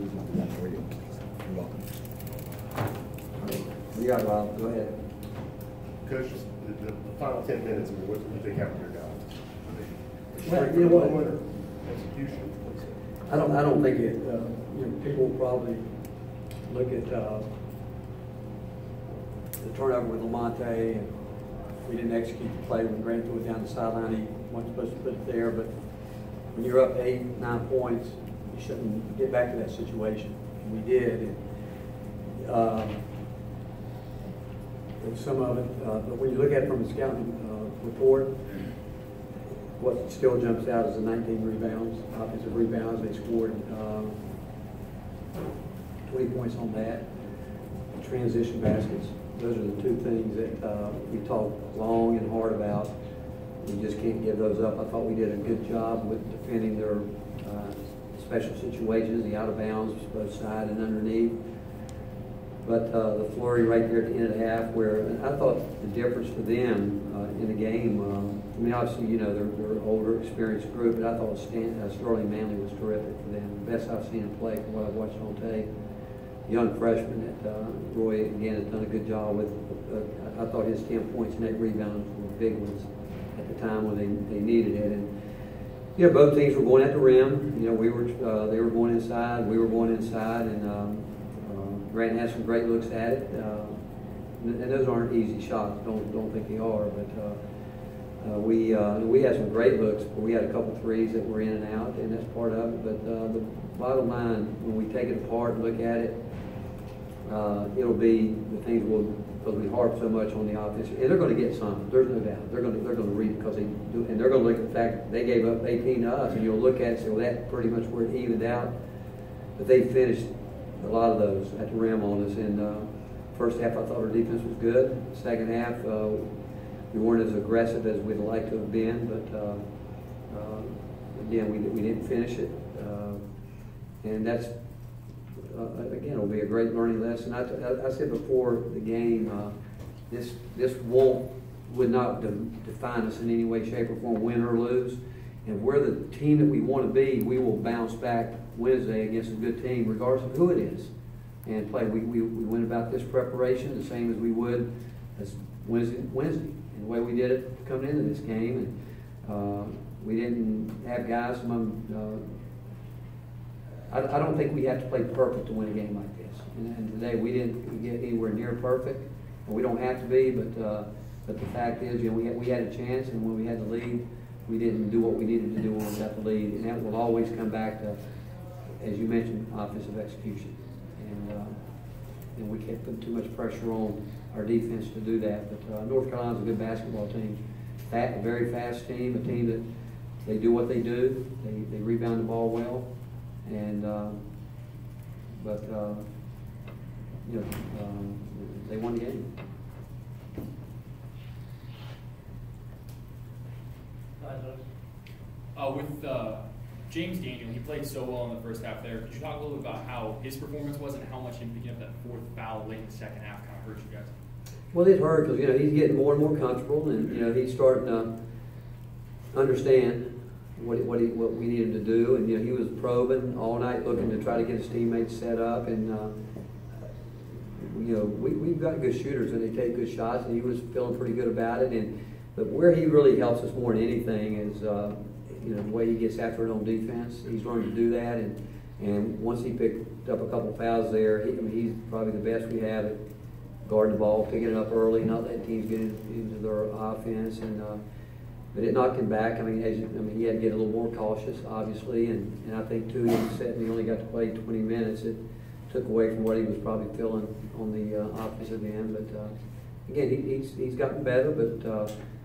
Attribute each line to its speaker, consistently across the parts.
Speaker 1: You're welcome.
Speaker 2: You got it, Rob. Go ahead.
Speaker 3: Coach, the final 10 minutes, I mean, what do you think happened to your guys?
Speaker 2: Well, you know what?
Speaker 3: Execution.
Speaker 2: I don't think it. People will probably look at the turnover with Lamonte, and we didn't execute the play when Grant threw it down the sideline. He wasn't supposed to put it there, but when you're up 8, 9 points, you shouldn't get back to that situation. And we did. And, some of it, but when you look at it from the scouting report, what still jumps out is the 19 rebounds, offensive rebounds. They scored 20 points on that. Transition baskets. Those are the two things that we talked long and hard about. You just can't give those up. I thought we did a good job with defending their special situations, the out of bounds, both side and underneath. But the flurry right there at the end of the half, where I thought the difference for them in the game, I mean, obviously, you know, they're an older, experienced group, but I thought Sterling Manley was terrific for them. The best I've seen him play from what I've watched on tape. Young freshman that Roy, again, has done a good job with. I thought his 10 points and 8 rebounds were big ones at the time when they needed it. And, you know, both teams were going at the rim. You know, they were going inside, we were going inside, and Grant had some great looks at it, and those aren't easy shots. Don't think they are. But we had some great looks. But we had a couple threes that were in and out, and that's part of it. But the bottom line, when we take it apart and look at it, it'll be the things because we harp so much on the offense, and they're going to get some. There's no doubt. They're going to read it because they do, and they're going to look at the fact that they gave up 18 to us, and you'll look at it and say, well, that's pretty much where it evened out. But they finished a lot of those at the rim on us. And first half, I thought our defense was good. Second half, we weren't as aggressive as we'd like to have been, but again, we didn't finish it. And that's, again, it'll be a great learning lesson. I said before the game, this would not define us in any way, shape, or form, win or lose. And if we're the team that we want to be, we will bounce back Wednesday against a good team, regardless of who it is, and play. We went about this preparation the same as we would as Wednesday, and the way we did it coming into this game. And we didn't have guys. I don't think we have to play perfect to win a game like this. And today we didn't get anywhere near perfect, and we don't have to be. But the fact is, you know, we had a chance, and when we had the lead, we didn't do what we needed to do when we got the lead, and that will always come back to, as you mentioned, offensive execution. And we can't put too much pressure on our defense to do that. But North Carolina's a good basketball team, a very fast team, a team that they do what they do. They rebound the ball well, and you know, they won the game.
Speaker 4: With James Daniel, he played so well in the first half there. Could you talk a little bit about how his performance was and how much him picking up that 4th foul late in the second half kind of hurt you guys? Well,
Speaker 2: it hurt because, you know, he's getting more and more comfortable, and, you know, he's starting to understand what we need him to do. And, you know, he was probing all night, looking to try to get his teammates set up. And you know, we've got good shooters, and they take good shots, and he was feeling pretty good about it. But where he really helps us more than anything is, you know, the way he gets after it on defense. He's learned to do that, and once he picked up a couple fouls there, he's probably the best we have at guarding the ball, picking it up early, not letting teams get into their offense. And but it knocked him back. I mean, he had to get a little more cautious, obviously, and I think too, he was set and he only got to play 20 minutes. It took away from what he was probably feeling on the offensive end. But again, he's gotten better. But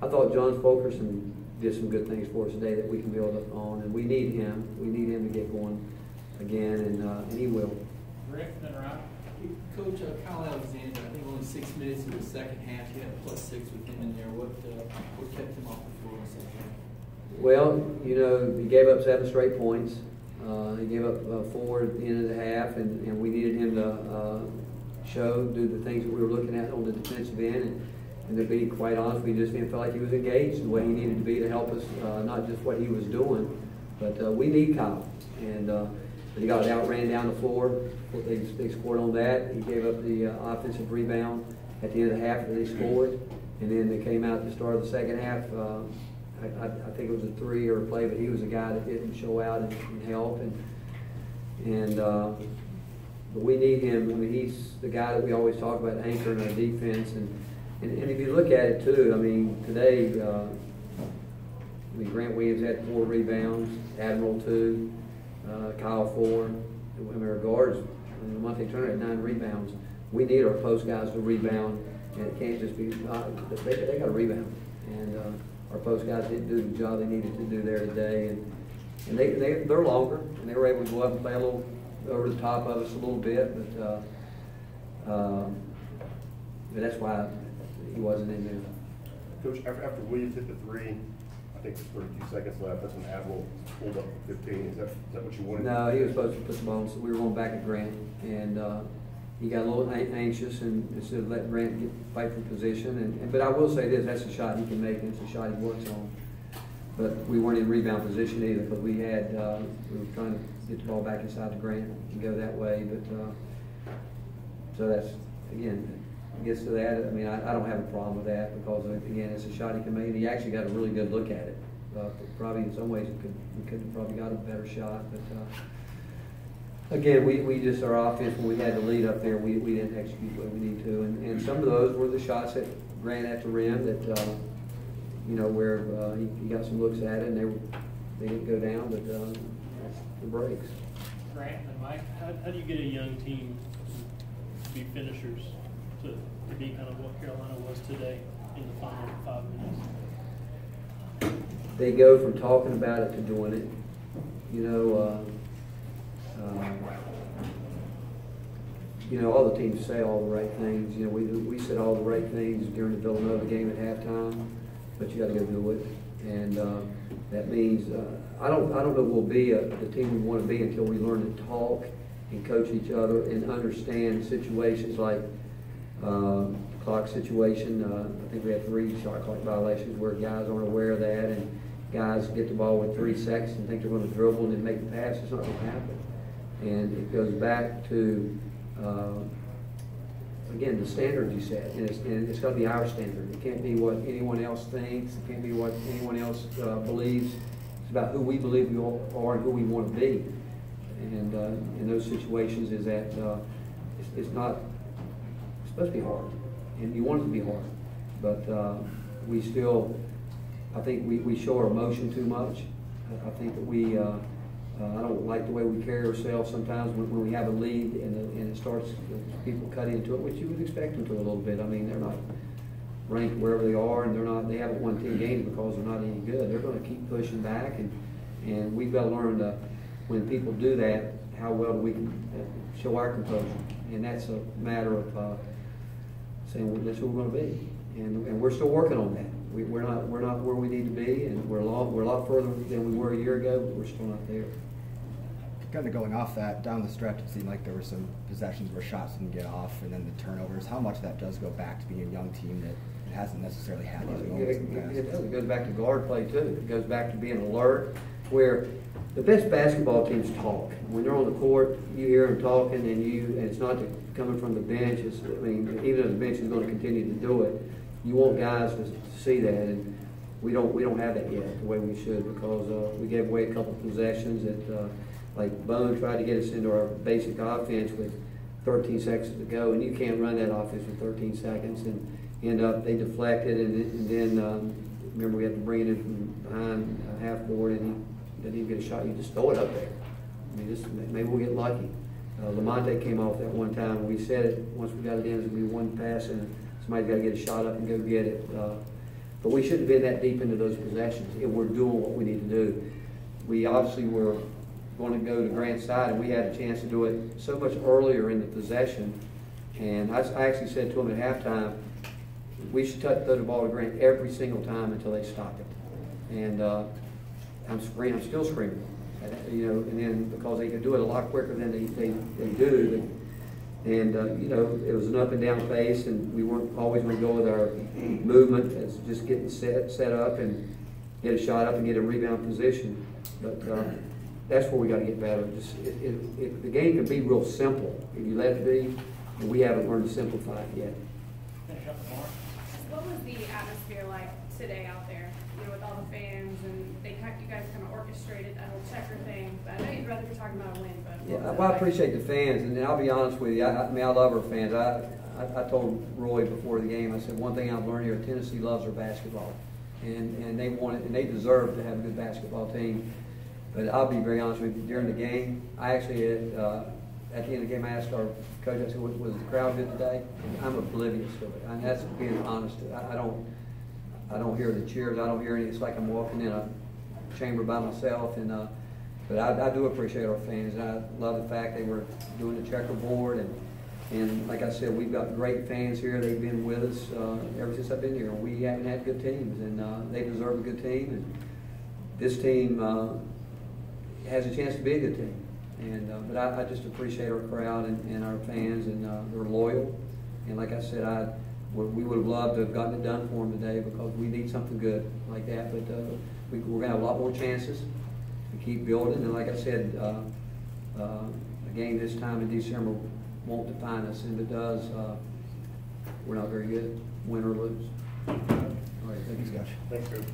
Speaker 2: I thought John Fulkerson did some good things for us today that we can build up on, and we need him. We need him to get going again, and he will.
Speaker 4: Rick, then around.
Speaker 5: Coach, Kyle Alexander, I think only 6 minutes in the second half. You had +6 with him in there. What kept him off the floor in the second half?
Speaker 2: Well, you know, he gave up 7 straight points. He gave up 4 at the end of the half, and we needed him to do the things that we were looking at on the defensive end. And to be quite honest, we just didn't feel like he was engaged the way he needed to be to help us, not just what he was doing, but we need Kyle. And but he got outran down the floor. They scored on that. He gave up the offensive rebound at the end of the half that they scored, and then they came out at the start of the second half. I think it was a 3 or a play, but he was a guy that didn't show out and help. But we need him. I mean, he's the guy that we always talk about anchoring our defense. And if you look at it too, I mean, today, Grant Williams had 4 rebounds, Admiral 2, Kyle 4. I mean, our guards, Monte Turner had 9 rebounds. We need our post guys to rebound, and it can't just be, they got to rebound. And our post guys didn't do the job they needed to do there today. And they're longer, and they were able to go up and play a little over the top of us a little bit, but that's why he wasn't in there.
Speaker 3: Coach, after Williams hit the 3, I think there's 32 seconds left. That's when Admiral pulled up for 15. Is that what you wanted?
Speaker 2: No, he was supposed to put the ball. So we were going back at Grant, and he got a little anxious, and instead of letting Grant fight for position. But I will say this: that's a shot he can make, and it's a shot he works on. But we weren't in rebound position either, because we were trying to get the ball back inside the Grant and go that way. But so that's, again, gets to that. I mean, I don't have a problem with that, because again, it's a shot he can make. He actually got a really good look at it. Probably in some ways we could have probably got a better shot, but again, we just, our offense, when we had the lead up there, we didn't execute what we need to, and some of those were the shots that Grant at the rim that where he got some looks at it, and they didn't go down, but that's the breaks.
Speaker 1: Grant and Mike, how do you get a young team to be finishers, to be kind of what Carolina was today in the final 5 minutes?
Speaker 2: They go from talking about it to doing it. All the teams say all the right things. We said all the right things during the Villanova game at halftime, but you got to go do it. And that means I don't know we'll be the team we want to be until we learn to talk and coach each other and understand situations like clock situation. I think we had 3 shot clock violations where guys aren't aware of that, and guys get the ball with 3 seconds and think they're going to dribble and then make the pass. It's not going to happen. And it goes back to again, the standards you set, and it's got to be our standard. It can't be what anyone else thinks. It can't be what anyone else believes. It's about who we believe we are and who we want to be. And in those situations, is that it's supposed to be hard, and you want it to be hard, but we still, I think we show our emotion too much. I think that I don't like the way we carry ourselves sometimes when we have a lead and it starts, people cut into it, which you would expect them to a little bit. I mean, they're not ranked wherever they are, and they haven't won 10 games because they're not any good. They're going to keep pushing back, and we've got to learn when people do that, how well we can show our composure. And that's a matter of saying, well, that's who we're going to be, and we're still working on that. We're not where we need to be, and we're a lot further than we were a year ago, but we're still not there.
Speaker 6: Kind of going off that, down the stretch, it seemed like there were some possessions where shots didn't get off, and then the turnovers. How much of that does go back to being a young team that hasn't necessarily had these moments in the past?
Speaker 2: It does. It goes back to guard play too. It goes back to being alert, where the best basketball teams talk. When they're on the court, you hear them talking, and it's not coming from the bench. Even if the bench is going to continue to do it, you want guys to see that, and we don't have that yet the way we should, because we gave away a couple of possessions that like Bone tried to get us into our basic offense with 13 seconds to go, and you can't run that offense with 13 seconds, and end up they deflected, and then remember we had to bring it in from behind half court, and he didn't even get a shot. You just throw it up there. I mean, maybe we'll get lucky. Lamonte came off that one time. We said it once we got it in, it was going to be one pass, and somebody's got to get a shot up and go get it. But we shouldn't have been that deep into those possessions if we're doing what we need to do. We obviously were going to go to Grant's side, and we had a chance to do it so much earlier in the possession. And I actually said to him at halftime, we should throw the ball to Grant every single time until they stop it. And I'm still screaming, and then because they could do it a lot quicker than they do. And it was an up and down pace, and we weren't always going to go with our movement. It's just getting set up and get a shot up and get a rebound position. But that's where we gotta get better. Just, the game can be real simple if you let it be, and we haven't learned to simplify it yet.
Speaker 7: What was the atmosphere like today out there, you know, with all the fans, and you guys kind of orchestrated that whole checker thing? But I know you'd rather be talking about a win, but.
Speaker 2: Yeah, well, I appreciate the fans, and I'll be honest with you, I mean, I love our fans. I told Roy before the game, I said, one thing I've learned here, Tennessee loves their basketball. And they want it, and they deserve to have a good basketball team. But I'll be very honest with you, during the game, I actually, at the end of the game, I asked our coach, I said, was the crowd good today? I'm oblivious to it, and that's being honest. I don't hear the cheers, I don't hear any, it's like I'm walking in a chamber by myself, and but I do appreciate our fans, and I love the fact they were doing the checkerboard, and like I said, we've got great fans here. They've been with us ever since I've been here. We haven't had good teams, and they deserve a good team, and this team has a chance to be a good team. And but I just appreciate our crowd and our fans, and they're loyal. And like I said, we would have loved to have gotten it done for them today, because we need something good like that. But we're going to have a lot more chances to keep building. And like I said, a game this time in December won't define us, and if it does, we're not very good, win or lose. All right, thank you, Scott.
Speaker 3: Thanks, Coach.